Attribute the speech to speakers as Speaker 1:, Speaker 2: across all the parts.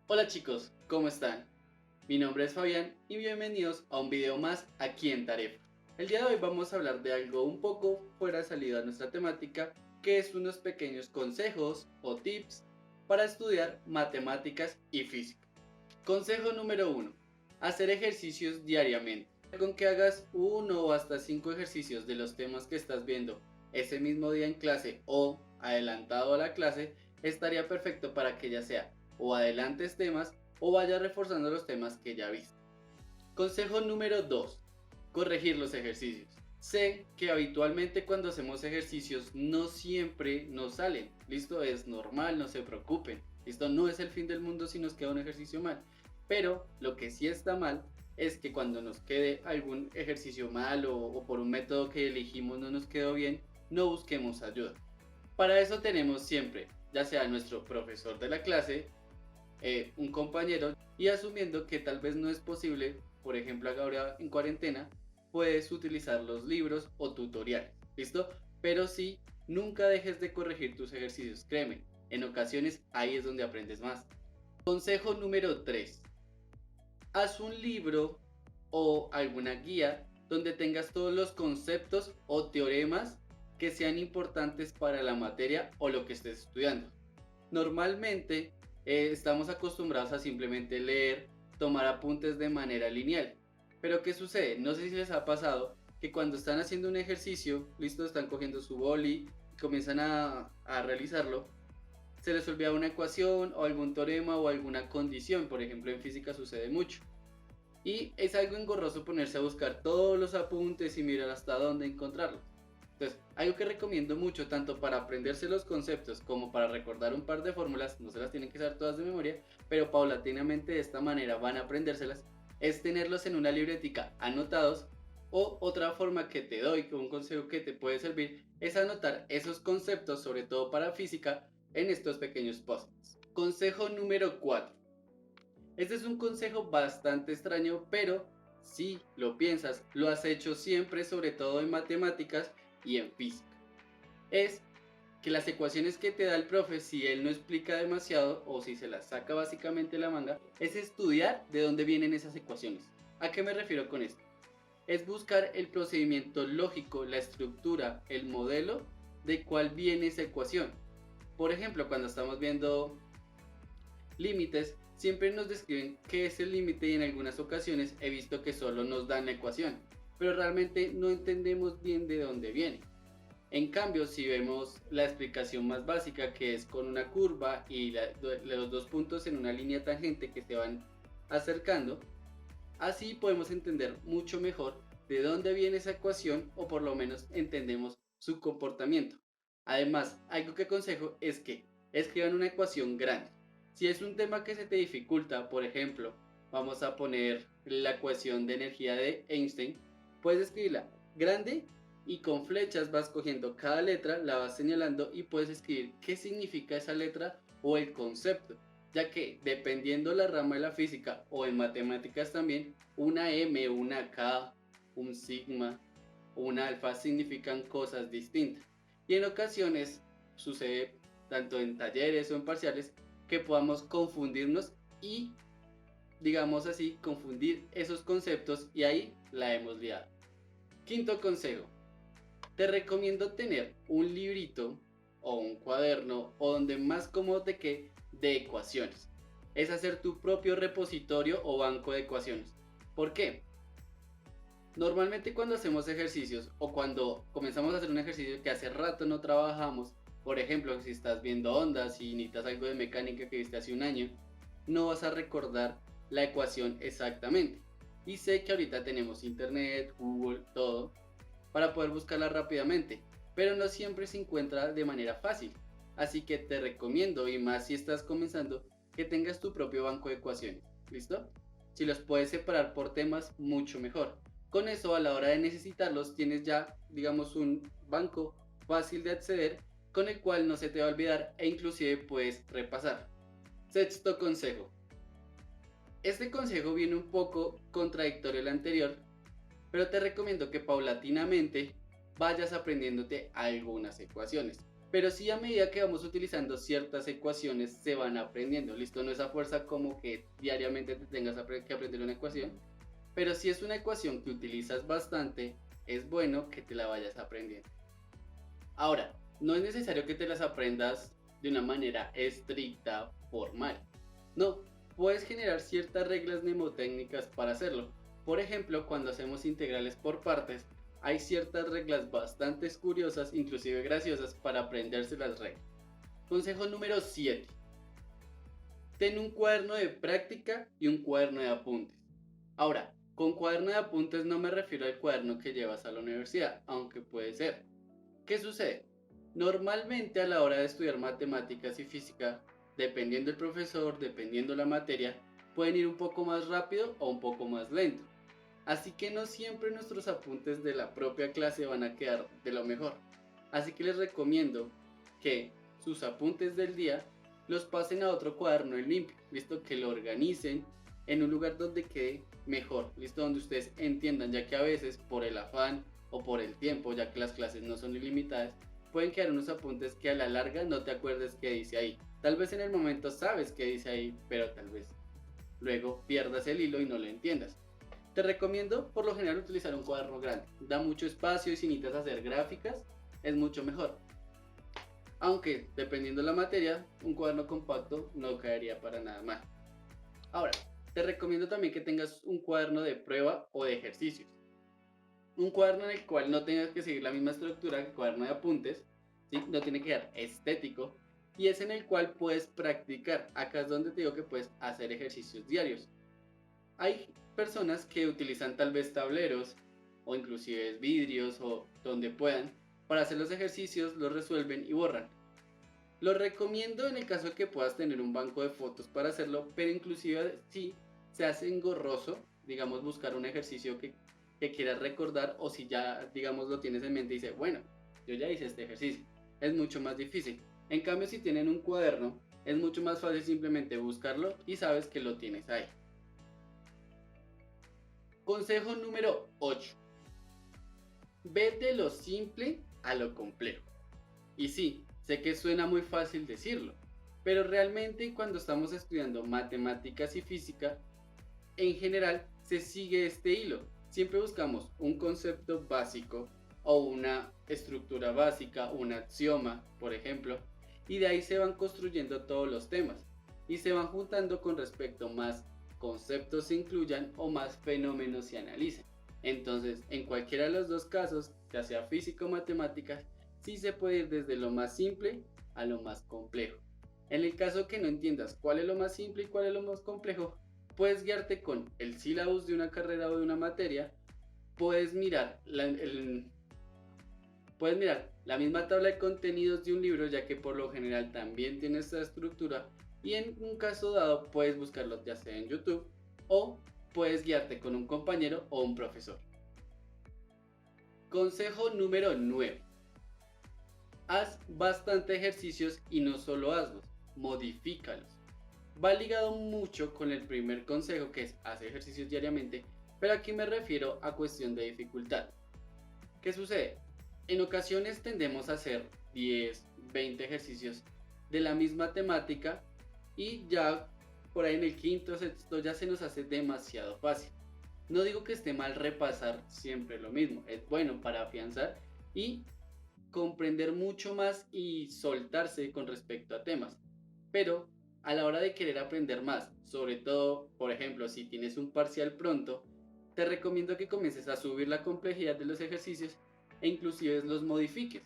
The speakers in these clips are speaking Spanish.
Speaker 1: Hola chicos, ¿cómo están? Mi nombre es Fabián y bienvenidos a un video más aquí en Tarefa. El día de hoy vamos a hablar de algo un poco fuera salido a nuestra temática, que es unos pequeños consejos o tips para estudiar matemáticas y física. Consejo número uno: hacer ejercicios diariamente. Con que hagas uno o hasta 5 ejercicios de los temas que estás viendo ese mismo día en clase o adelantado a la clase, estaría perfecto para que ya sea o adelantes temas o vayas reforzando los temas que ya viste. Consejo número 2: corregir los ejercicios. Sé que habitualmente cuando hacemos ejercicios no siempre nos salen. Listo, es normal, no se preocupen. Listo, no es el fin del mundo si nos queda un ejercicio mal. Pero lo que sí está mal es que cuando nos quede algún ejercicio mal o por un método que elegimos no nos quedó bien, no busquemos ayuda. Para eso tenemos siempre, ya sea nuestro profesor de la clase, un compañero, y asumiendo que tal vez no es posible, por ejemplo ahora en cuarentena, puedes utilizar los libros o tutoriales, ¿listo? Pero sí, nunca dejes de corregir tus ejercicios, créeme, en ocasiones ahí es donde aprendes más. Consejo número 3: haz un libro o alguna guía donde tengas todos los conceptos o teoremas que sean importantes para la materia o lo que estés estudiando. Normalmente estamos acostumbrados a simplemente leer, tomar apuntes de manera lineal. Pero ¿qué sucede? No sé si les ha pasado que cuando están haciendo un ejercicio, listo, están cogiendo su boli y comienzan a realizarlo, se les olvida una ecuación o algún teorema o alguna condición. Por ejemplo, en física sucede mucho. Y es algo engorroso ponerse a buscar todos los apuntes y mirar hasta dónde encontrarlos. Entonces, algo que recomiendo mucho tanto para aprenderse los conceptos como para recordar un par de fórmulas, no se las tienen que saber todas de memoria, pero paulatinamente de esta manera van a aprendérselas, es tenerlos en una libretica anotados. O otra forma que te doy, que un consejo que te puede servir, es anotar esos conceptos, sobre todo para física, en estos pequeños post-its. Consejo número 4: este es un consejo bastante extraño, pero si lo piensas, lo has hecho siempre, sobre todo en matemáticas y en física. Es que las ecuaciones que te da el profe, si él no explica demasiado o si se las saca básicamente la manga, es estudiar de dónde vienen esas ecuaciones. ¿A qué me refiero con esto? Es buscar el procedimiento lógico, la estructura, el modelo de cuál viene esa ecuación. Por ejemplo, cuando estamos viendo límites, siempre nos describen qué es el límite y en algunas ocasiones he visto que solo nos dan la ecuación, pero realmente no entendemos bien de dónde viene. En cambio, si vemos la explicación más básica, que es con una curva y los dos puntos en una línea tangente que se van acercando, así podemos entender mucho mejor de dónde viene esa ecuación o por lo menos entendemos su comportamiento. Además, algo que aconsejo es que escriban una ecuación grande. Si es un tema que se te dificulta, por ejemplo, vamos a poner la ecuación de energía de Einstein, puedes escribirla grande y con flechas vas cogiendo cada letra, la vas señalando y puedes escribir qué significa esa letra o el concepto, ya que dependiendo la rama de la física o en matemáticas también, una M, una K, un sigma o una alfa significan cosas distintas. Y en ocasiones sucede, tanto en talleres o en parciales, que podamos confundirnos y, digamos así, confundir esos conceptos y ahí la hemos liado. Quinto consejo: te recomiendo tener un librito o un cuaderno o donde más cómodo te quede de ecuaciones. Es hacer tu propio repositorio o banco de ecuaciones. ¿Por qué? Normalmente cuando hacemos ejercicios o cuando comenzamos a hacer un ejercicio que hace rato no trabajamos, por ejemplo, si estás viendo ondas y necesitas algo de mecánica que viste hace un año, no vas a recordar la ecuación exactamente. Y sé que ahorita tenemos internet, Google, todo, para poder buscarla rápidamente, pero no siempre se encuentra de manera fácil. Así que te recomiendo, y más si estás comenzando, que tengas tu propio banco de ecuaciones. ¿Listo? Si los puedes separar por temas, mucho mejor. Con eso, a la hora de necesitarlos, tienes ya, digamos, un banco fácil de acceder con el cual no se te va a olvidar e inclusive puedes repasar. Sexto consejo: este consejo viene un poco contradictorio al anterior, pero te recomiendo que paulatinamente vayas aprendiéndote algunas ecuaciones. pero sí a medida que vamos utilizando ciertas ecuaciones se van aprendiendo, listo, no es a fuerza como que diariamente te tengas que aprender una ecuación, pero si es una ecuación que utilizas bastante, es bueno que te la vayas aprendiendo. Ahora, no es necesario que te las aprendas de una manera estricta, formal. No, puedes generar ciertas reglas mnemotécnicas para hacerlo. Por ejemplo, cuando hacemos integrales por partes, hay ciertas reglas bastante curiosas, inclusive graciosas, para aprenderse las reglas. Consejo número 7. Ten un cuaderno de práctica y un cuaderno de apuntes. Ahora, con cuaderno de apuntes no me refiero al cuaderno que llevas a la universidad, aunque puede ser. ¿Qué sucede? Normalmente a la hora de estudiar matemáticas y física, dependiendo del profesor, dependiendo la materia, pueden ir un poco más rápido o un poco más lento. Así que no siempre nuestros apuntes de la propia clase van a quedar de lo mejor. Así que les recomiendo que sus apuntes del día los pasen a otro cuaderno en limpio, listo, que lo organicen en un lugar donde quede mejor, listo, donde ustedes entiendan, ya que a veces por el afán o por el tiempo, ya que las clases no son ilimitadas, pueden quedar unos apuntes que a la larga no te acuerdes qué dice ahí. Tal vez en el momento sabes qué dice ahí, pero tal vez luego pierdas el hilo y no lo entiendas. Te recomiendo por lo general utilizar un cuaderno grande, da mucho espacio y si necesitas hacer gráficas es mucho mejor. Aunque dependiendo de la materia, un cuaderno compacto no caería para nada mal. Ahora, te recomiendo también que tengas un cuaderno de prueba o de ejercicios. Un cuaderno en el cual no tengas que seguir la misma estructura que el cuaderno de apuntes, ¿sí? No tiene que ser estético y es en el cual puedes practicar. Acá es donde te digo que puedes hacer ejercicios diarios. Hay personas que utilizan tal vez tableros o inclusive vidrios o donde puedan para hacer los ejercicios, los resuelven y borran. Lo recomiendo en el caso de que puedas tener un banco de fotos para hacerlo, pero inclusive si se hace engorroso, digamos buscar un ejercicio que quieras recordar o si ya digamos lo tienes en mente y dices, bueno, yo ya hice este ejercicio, es mucho más difícil. En cambio si tienen un cuaderno, es mucho más fácil simplemente buscarlo y sabes que lo tienes ahí. Consejo número 8. Ve de lo simple a lo complejo. Y sí, sé que suena muy fácil decirlo, pero realmente cuando estamos estudiando matemáticas y física, en general se sigue este hilo. Siempre buscamos un concepto básico o una estructura básica, un axioma, por ejemplo, y de ahí se van construyendo todos los temas y se van juntando con respecto más conceptos se incluyan o más fenómenos se analicen. Entonces, en cualquiera de los dos casos, ya sea física o matemáticas, sí se puede ir desde lo más simple a lo más complejo. En el caso que no entiendas cuál es lo más simple y cuál es lo más complejo, puedes guiarte con el sílabus de una carrera o de una materia, puedes mirar puedes mirar la misma tabla de contenidos de un libro, ya que por lo general también tiene esta estructura, y en un caso dado puedes buscarlo ya sea en YouTube o puedes guiarte con un compañero o un profesor. Consejo número 9. Haz bastante ejercicios y no solo hazlos, modifícalos. Va ligado mucho con el primer consejo que es haz ejercicios diariamente, pero aquí me refiero a cuestión de dificultad. ¿Qué sucede? En ocasiones tendemos a hacer 10, 20 ejercicios de la misma temática y ya por ahí en el quinto, sexto ya se nos hace demasiado fácil. No digo que esté mal repasar siempre lo mismo, es bueno para afianzar y comprender mucho más y soltarse con respecto a temas. Pero a la hora de querer aprender más, sobre todo, por ejemplo, si tienes un parcial pronto, te recomiendo que comiences a subir la complejidad de los ejercicios e inclusive los modifiques.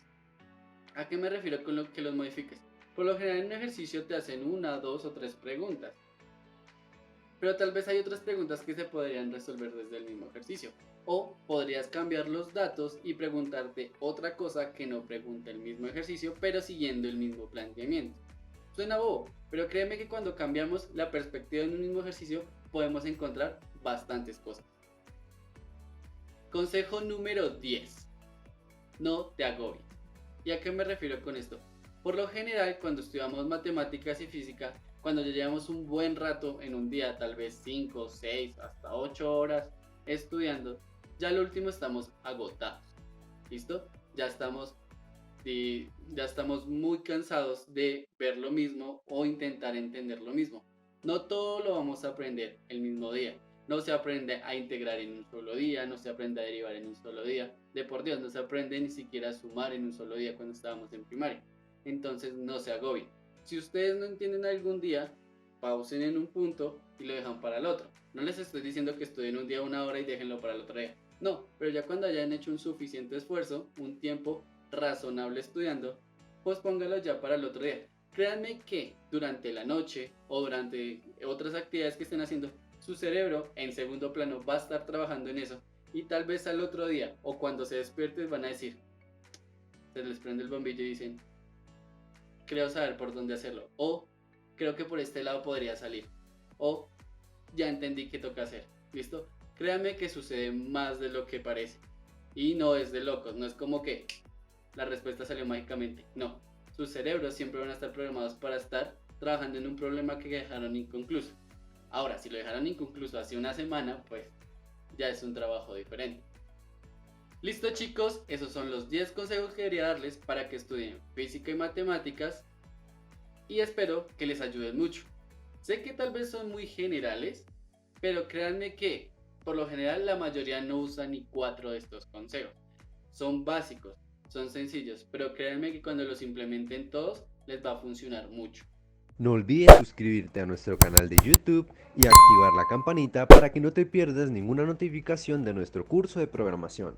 Speaker 1: ¿A qué me refiero con lo que los modifiques? Por lo general en un ejercicio te hacen una, dos o tres preguntas, pero tal vez hay otras preguntas que se podrían resolver desde el mismo ejercicio. O podrías cambiar los datos y preguntarte otra cosa que no pregunta el mismo ejercicio, pero siguiendo el mismo planteamiento. Suena bobo, pero créeme que cuando cambiamos la perspectiva en un mismo ejercicio podemos encontrar bastantes cosas. Consejo número 10. No te agobies. ¿Y a qué me refiero con esto? Por lo general, cuando estudiamos matemáticas y física, cuando ya llevamos un buen rato en un día, tal vez 5, 6, hasta 8 horas estudiando, ya al último estamos agotados. ¿Listo? Ya estamos, ya estamos muy cansados de ver lo mismo o intentar entender lo mismo. No todo lo vamos a aprender el mismo día. No se aprende a integrar en un solo día, no se aprende a derivar en un solo día. De por Dios, no se aprende ni siquiera a sumar en un solo día cuando estábamos en primaria. Entonces no se agobien. Si ustedes no entienden algún día, pausen en un punto y lo dejan para el otro. No les estoy diciendo que estudien un día 1 hora y déjenlo para el otro día. No, pero ya cuando hayan hecho un suficiente esfuerzo, un tiempo razonable estudiando, pues póngalo ya para el otro día. Créanme que durante la noche o durante otras actividades que estén haciendo, su cerebro en segundo plano va a estar trabajando en eso y tal vez al otro día o cuando se despierten van a decir, se les prende el bombillo y dicen, creo saber por dónde hacerlo, o creo que por este lado podría salir, o ya entendí qué toca hacer. ¿Listo? Créanme que sucede más de lo que parece y no es de locos, no es como que la respuesta salió mágicamente, no, sus cerebros siempre van a estar programados para estar trabajando en un problema que dejaron inconcluso. Ahora, si lo dejaron inconcluso hace una semana, pues ya es un trabajo diferente. Listo chicos, esos son los 10 consejos que quería darles para que estudien física y matemáticas y espero que les ayuden mucho. Sé que tal vez son muy generales, pero créanme que por lo general la mayoría no usa ni 4 de estos consejos. Son básicos, son sencillos, pero créanme que cuando los implementen todos les va a funcionar mucho.
Speaker 2: No olvides suscribirte a nuestro canal de YouTube y activar la campanita para que no te pierdas ninguna notificación de nuestro curso de programación.